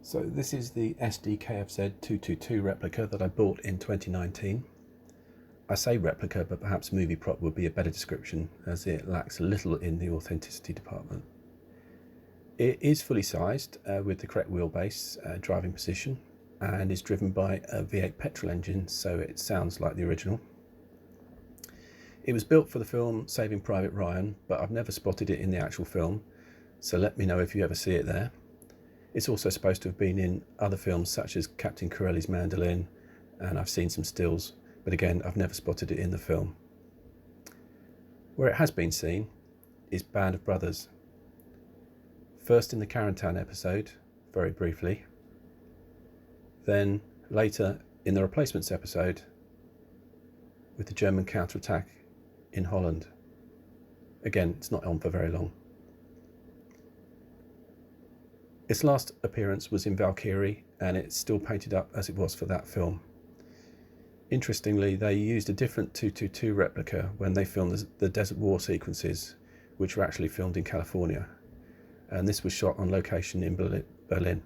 So this is the Sdkfz 222 replica that I bought in 2019. I say replica, but perhaps movie prop would be a better description, as it lacks a little in the authenticity department. It is fully sized with the correct wheelbase, driving position, and is driven by a V8 petrol engine, so it sounds like the original. It was built for the film Saving Private Ryan, but I've never spotted it in the actual film, so let me know if you ever see it there. It's also supposed to have been in other films such as Captain Corelli's Mandolin, and I've seen some stills, but again, I've never spotted it in the film. Where it has been seen is Band of Brothers. First in the Carentan episode, very briefly. Then later in the Replacements episode with the German counterattack in Holland. Again, it's not on for very long. Its last appearance was in Valkyrie, and it's still painted up as it was for that film. Interestingly, they used a different 222 replica when they filmed the Desert War sequences, which were actually filmed in California, and this was shot on location in Berlin.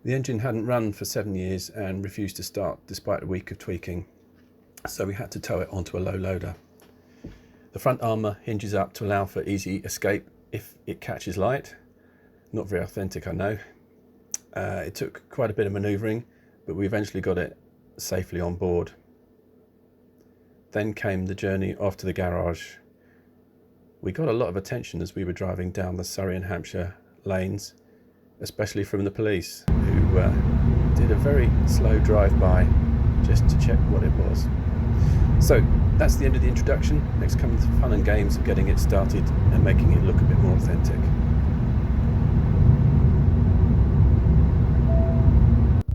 The engine hadn't run for 7 years and refused to start despite a week of tweaking, so we had to tow it onto a low loader. The front armour hinges up to allow for easy escape if it catches light. Not very authentic, I know. It took quite a bit of manoeuvring, but we eventually got it safely on board. Then came the journey off to the garage. We got a lot of attention as we were driving down the Surrey and Hampshire lanes, especially from the police, who did a very slow drive-by just to check what it was. So that's the end of the introduction. Next comes the fun and games of getting it started and making it look a bit more authentic.